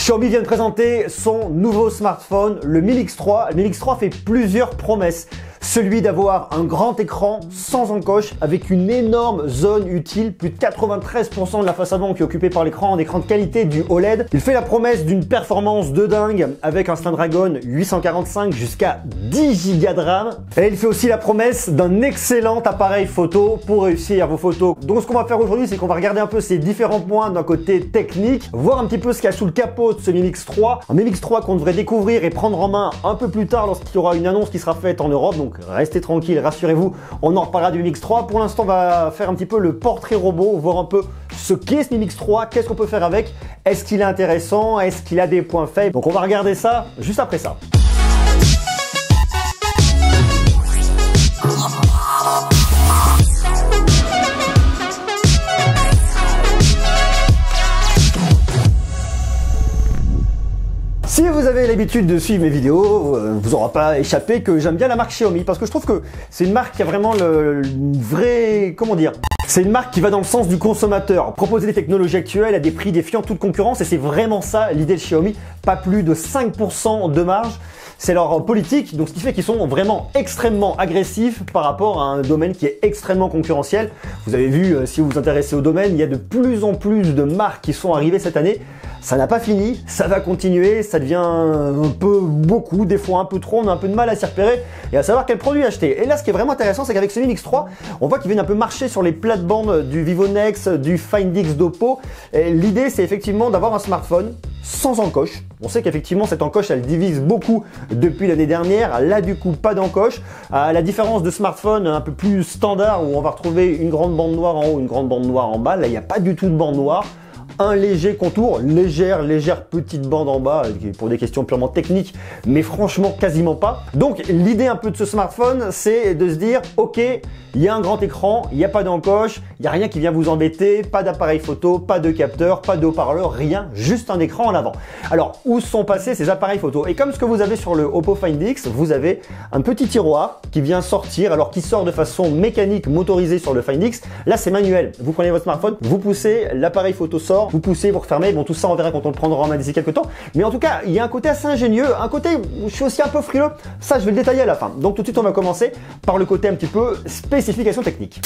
Xiaomi vient de présenter son nouveau smartphone, le Mi Mix 3. Le Mi Mix 3 fait plusieurs promesses. Celui d'avoir un grand écran sans encoche avec une énorme zone utile, plus de 93% de la face avant qui est occupée par l'écran, un écran de qualité du OLED. Il fait la promesse d'une performance de dingue avec un Snapdragon 845 jusqu'à 10 Go de RAM. Et il fait aussi la promesse d'un excellent appareil photo pour réussir vos photos. Donc ce qu'on va faire aujourd'hui, c'est qu'on va regarder un peu ces différents points d'un côté technique, voir un petit peu ce qu'il y a sous le capot de ce Mi Mix 3. Un Mi Mix 3 qu'on devrait découvrir et prendre en main un peu plus tard lorsqu'il y aura une annonce qui sera faite en Europe. Donc restez tranquille, rassurez-vous, on en reparlera du Mi Mix 3. Pour l'instant, on va faire un petit peu le portrait robot, voir un peu ce qu'est ce Mi Mix 3, qu'est-ce qu'on peut faire avec, est-ce qu'il est intéressant, est-ce qu'il a des points faibles. Donc on va regarder ça juste après ça. Si vous avez l'habitude de suivre mes vidéos, vous n'aura pas échappé que j'aime bien la marque Xiaomi parce que je trouve que c'est une marque qui a vraiment le vrai, comment dire, c'est une marque qui va dans le sens du consommateur, proposer des technologies actuelles à des prix défiant toute concurrence et c'est vraiment ça l'idée de Xiaomi, pas plus de 5% de marge. C'est leur politique, donc ce qui fait qu'ils sont vraiment extrêmement agressifs par rapport à un domaine qui est extrêmement concurrentiel. Vous avez vu, si vous vous intéressez au domaine, il y a de plus en plus de marques qui sont arrivées cette année. Ça n'a pas fini, ça va continuer, ça devient un peu beaucoup, des fois un peu trop, on a un peu de mal à s'y repérer et à savoir quel produit acheter. Et là, ce qui est vraiment intéressant, c'est qu'avec ce Mi Mix 3, on voit qu'ils viennent un peu marcher sur les plates-bandes du Vivo Nex, du Find X d'Oppo. L'idée, c'est effectivement d'avoir un smartphone sans encoche. On sait qu'effectivement, cette encoche, elle divise beaucoup depuis l'année dernière. Là, du coup, pas d'encoche. À la différence de smartphones un peu plus standard où on va retrouver une grande bande noire en haut, une grande bande noire en bas, là, il n'y a pas du tout de bande noire. Un léger contour, légère petite bande en bas pour des questions purement techniques, mais franchement quasiment pas. Donc l'idée un peu de ce smartphone, c'est de se dire ok, il y a un grand écran, il n'y a pas d'encoche, il n'y a rien qui vient vous embêter, pas d'appareil photo, pas de capteur, pas de haut-parleur, rien, juste un écran en avant. Alors où sont passés ces appareils photo? Et comme ce que vous avez sur le Oppo Find X, vous avez un petit tiroir qui vient sortir, alors qui sort de façon mécanique motorisée sur le Find X. Là c'est manuel, vous prenez votre smartphone, vous poussez, l'appareil photo sort, vous poussez, vous refermez, bon tout ça on verra quand on le prendra en main d'ici quelques temps, mais en tout cas il y a un côté assez ingénieux, un côté où je suis aussi un peu frileux, ça je vais le détailler à la fin. Donc tout de suite on va commencer par le côté un petit peu spécification technique.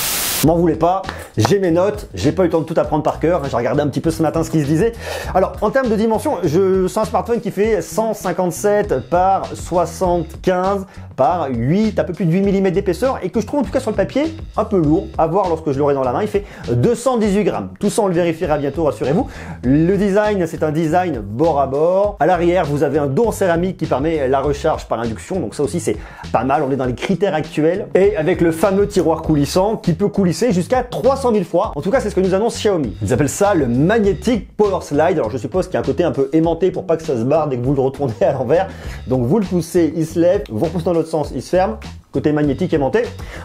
M'en voulez pas, j'ai mes notes, j'ai pas eu le temps de tout apprendre par cœur, j'ai regardé un petit peu ce matin ce qui se disait. Alors en termes de dimension, c'est un smartphone qui fait 157 par 75 par 8, un peu plus de 8 mm d'épaisseur et que je trouve en tout cas sur le papier un peu lourd, à voir lorsque je l'aurai dans la main. Il fait 218 grammes. Tout ça on le vérifiera bientôt, rassurez-vous. Le design, c'est un design bord à bord. À l'arrière, vous avez un dos en céramique qui permet la recharge par induction, donc ça aussi c'est pas mal, on est dans les critères actuels. Et avec le fameux tiroir coulissant qui peut coulisser jusqu'à 300 000 fois. En tout cas, c'est ce que nous annonce Xiaomi. Ils appellent ça le Magnetic Power Slide. Alors je suppose qu'il y a un côté un peu aimanté pour pas que ça se barre dès que vous le retournez à l'envers. Donc vous le poussez, il se lève, vous repoussez dans l'autre sens, il se ferme. Côté magnétique aimanté.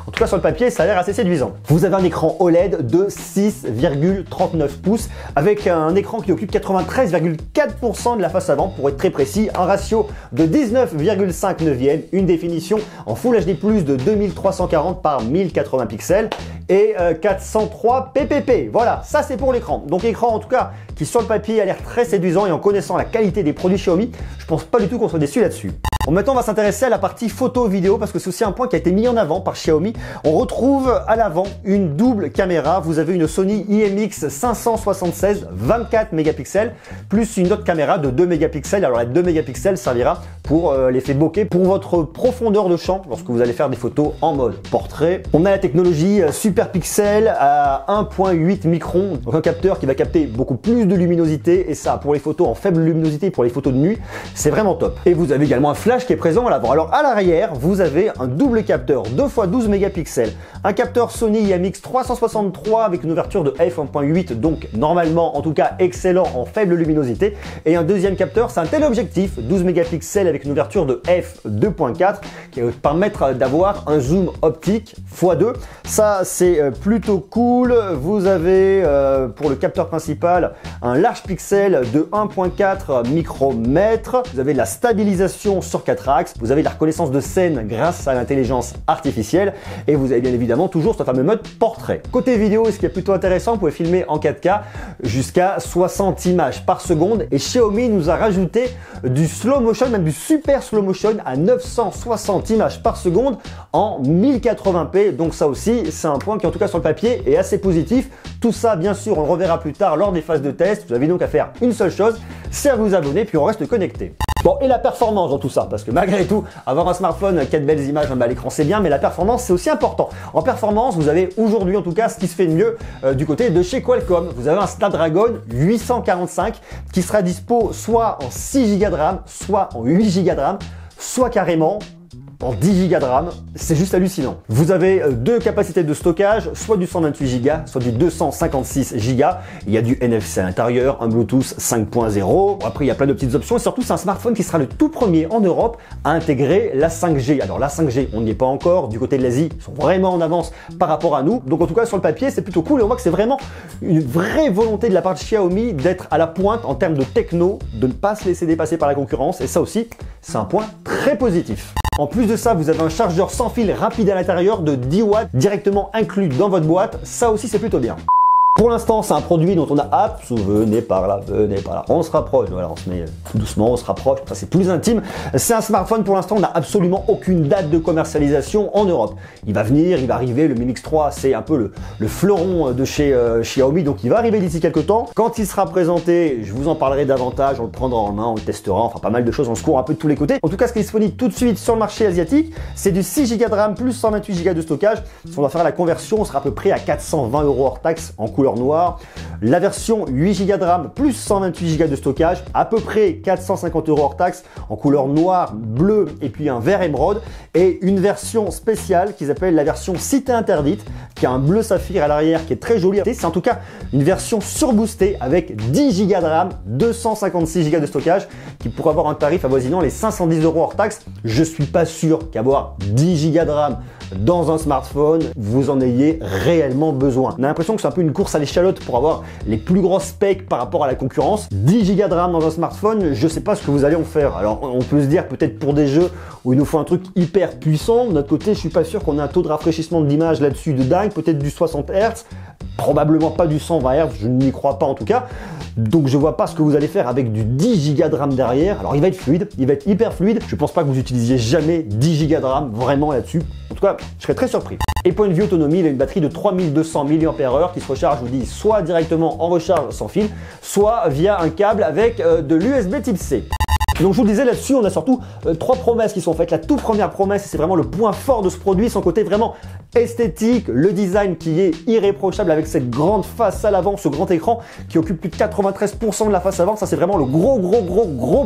En tout cas, sur le papier, ça a l'air assez séduisant. Vous avez un écran OLED de 6,39 pouces avec un écran qui occupe 93,4% de la face avant pour être très précis, un ratio de 19,5 neuvième, une définition en Full HD+, de 2340 par 1080 pixels et 403 ppp. Voilà, ça c'est pour l'écran. Donc écran en tout cas qui sur le papier a l'air très séduisant et en connaissant la qualité des produits Xiaomi, je pense pas du tout qu'on soit déçu là-dessus. Bon, maintenant on va s'intéresser à la partie photo-vidéo parce que c'est aussi un point qui a été mis en avant par Xiaomi. On retrouve à l'avant une double caméra. Vous avez une Sony IMX 576 24 mégapixels plus une autre caméra de 2 mégapixels. Alors la 2 mégapixels servira pour l'effet bokeh, pour votre profondeur de champ lorsque vous allez faire des photos en mode portrait. On a la technologie Super Pixel à 1.8 microns, donc un capteur qui va capter beaucoup plus de luminosité et ça pour les photos en faible luminosité, pour les photos de nuit, c'est vraiment top. Et vous avez également un flash qui est présent à l'avant. Alors à l'arrière, vous avez un double capteur 2x12 mégapixels, un capteur Sony IMX 363 avec une ouverture de f1.8, donc normalement en tout cas excellent en faible luminosité, et un deuxième capteur, c'est un téléobjectif 12 mégapixels avec une ouverture de f2.4 qui va permettre d'avoir un zoom optique x2. Ça, c'est plutôt cool. Vous avez pour le capteur principal un large pixel de 1.4 micromètres. Vous avez de la stabilisation sur 4 axes. Vous avez de la reconnaissance de scène grâce à l'intelligence artificielle. Et vous avez bien évidemment toujours ce fameux mode portrait. Côté vidéo, ce qui est plutôt intéressant, vous pouvez filmer en 4K jusqu'à 60 images par seconde. Et Xiaomi nous a rajouté du slow motion, même du super slow motion à 960 images par seconde en 1080p. Donc ça aussi, c'est un point qui en tout cas sur le papier est assez positif. Tout ça, bien sûr, on le reverra plus tard lors des phases de test. Vous avez donc à faire une seule chose, c'est à vous abonner, puis on reste connecté. Bon, et la performance dans tout ça, parce que malgré tout, avoir un smartphone, 4 belles images à l'écran, c'est bien, mais la performance, c'est aussi important. En performance, vous avez aujourd'hui, en tout cas, ce qui se fait de mieux du côté de chez Qualcomm. Vous avez un Snapdragon 845 qui sera dispo soit en 6 Go de RAM, soit en 8 Go de RAM, soit carrément en 10 Go de RAM, c'est juste hallucinant. Vous avez deux capacités de stockage, soit du 128 Go, soit du 256 Go. Il y a du NFC à l'intérieur, un Bluetooth 5.0. Après, il y a plein de petites options et surtout, c'est un smartphone qui sera le tout premier en Europe à intégrer la 5G. Alors la 5G, on n'y est pas encore. Du côté de l'Asie, ils sont vraiment en avance par rapport à nous. Donc en tout cas, sur le papier, c'est plutôt cool et on voit que c'est vraiment une vraie volonté de la part de Xiaomi d'être à la pointe en termes de techno, de ne pas se laisser dépasser par la concurrence. Et ça aussi, c'est un point très positif. En plus de ça, vous avez un chargeur sans fil rapide à l'intérieur de 10 watts directement inclus dans votre boîte. Ça aussi, c'est plutôt bien. Pour l'instant, c'est un produit dont on a hâte. Venez par là, venez par là. On se rapproche. Voilà, on se met tout doucement, on se rapproche. Ça, c'est plus intime. C'est un smartphone. Pour l'instant, on n'a absolument aucune date de commercialisation en Europe. Il va venir, il va arriver. Le Mi Mix 3, c'est un peu le fleuron de chez Xiaomi. Donc, il va arriver d'ici quelques temps. Quand il sera présenté, je vous en parlerai davantage. On le prendra en main, on le testera. Enfin, pas mal de choses. On se court un peu de tous les côtés. En tout cas, ce qui est disponible tout de suite sur le marché asiatique, c'est du 6 Go de RAM plus 128 Go de stockage. Si on doit faire la conversion, on sera à peu près à 420 € hors taxe en couleur noire. La version 8 Go de RAM plus 128 Go de stockage, à peu près 450 € hors taxe en couleur noire, bleu et puis un vert émeraude. Et une version spéciale qu'ils appellent la version cité interdite, qui a un bleu saphir à l'arrière qui est très joli. C'est en tout cas une version surboostée avec 10 Go de RAM, 256 Go de stockage qui pourrait avoir un tarif avoisinant les 510 € hors taxe. Je suis pas sûr qu'avoir 10 Go de RAM dans un smartphone, vous en ayez réellement besoin. On a l'impression que c'est un peu une course à l'échalote pour avoir les plus grosses specs par rapport à la concurrence. 10 Go de RAM dans un smartphone, je sais pas ce que vous allez en faire. Alors on peut se dire peut-être pour des jeux où il nous faut un truc hyper puissant. De notre côté, je suis pas sûr qu'on ait un taux de rafraîchissement de l'image là-dessus de dingue, peut-être du 60 Hz. Probablement pas du 120 Hz, je n'y crois pas en tout cas. Donc je vois pas ce que vous allez faire avec du 10 Go de RAM derrière. Alors il va être fluide, il va être hyper fluide. Je pense pas que vous utilisiez jamais 10 Go de RAM vraiment là-dessus. En tout cas, je serais très surpris. Et point de vue autonomie, il a une batterie de 3200 mAh qui se recharge, je vous dis, soit directement en recharge sans fil, soit via un câble avec de l'USB type C. Donc je vous le disais là-dessus, on a surtout trois promesses qui sont faites. La toute première promesse, c'est vraiment le point fort de ce produit, son côté vraiment esthétique, le design qui est irréprochable avec cette grande face à l'avant, ce grand écran qui occupe plus de 93% de la face avant. Ça, c'est vraiment le gros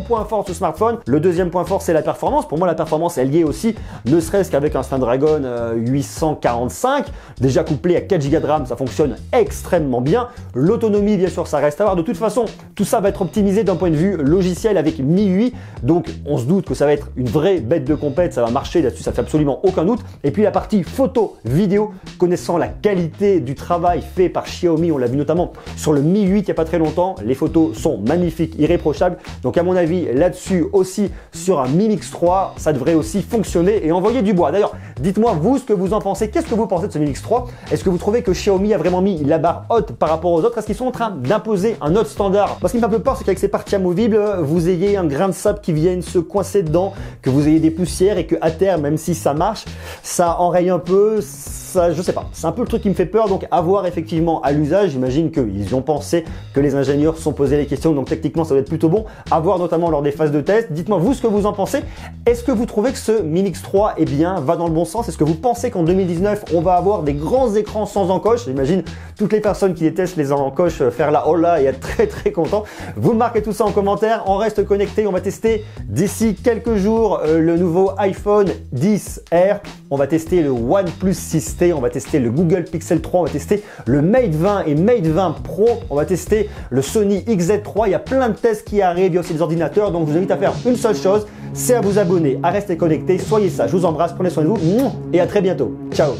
point fort de ce smartphone. Le deuxième point fort, c'est la performance. Pour moi, la performance est liée aussi, ne serait-ce qu'avec un Snapdragon 845, déjà couplé à 4 Go de RAM, ça fonctionne extrêmement bien. L'autonomie, bien sûr, ça reste à voir. De toute façon, tout ça va être optimisé d'un point de vue logiciel avec MIUI. Donc, on se doute que ça va être une vraie bête de compète. Ça va marcher là-dessus, ça fait absolument aucun doute. Et puis, la partie photo, vidéo, connaissant la qualité du travail fait par Xiaomi, on l'a vu notamment sur le Mi 8 il n'y a pas très longtemps, les photos sont magnifiques, irréprochables. Donc à mon avis, là-dessus aussi, sur un Mi Mix 3, ça devrait aussi fonctionner et envoyer du bois. D'ailleurs, dites-moi vous ce que vous en pensez. Qu'est-ce que vous pensez de ce Mi Mix 3? Est-ce que vous trouvez que Xiaomi a vraiment mis la barre haute par rapport aux autres? Est-ce qu'ils sont en train d'imposer un autre standard? Parce qu'il me fait un peu peur, c'est qu'avec ces parties amovibles, vous ayez un grain de sable qui vienne se coincer dedans, que vous ayez des poussières et que à terme, même si ça marche, ça enraye un peu. Ça, je sais pas, c'est un peu le truc qui me fait peur, donc à voir effectivement à l'usage. J'imagine qu'ils y ont pensé, que les ingénieurs se sont posés les questions, donc techniquement ça doit être plutôt bon, à voir notamment lors des phases de test. Dites-moi vous ce que vous en pensez. Est-ce que vous trouvez que ce Mi Mix 3 eh bien, va dans le bon sens? Est-ce que vous pensez qu'en 2019 on va avoir des grands écrans sans encoche? J'imagine toutes les personnes qui détestent les encoches faire la hola et être très content. Vous marquez tout ça en commentaire, on reste connecté, on va va tester d'ici quelques jours le nouveau iPhone 10R. On va tester le OnePlus 6T, on va tester le Google Pixel 3, on va tester le Mate 20 et Mate 20 Pro, on va tester le Sony XZ3. Il y a plein de tests qui arrivent, il y a aussi des ordinateurs. Donc je vous invite à faire une seule chose, c'est à vous abonner, à rester connecté. Soyez sages, je vous embrasse, prenez soin de vous et à très bientôt. Ciao.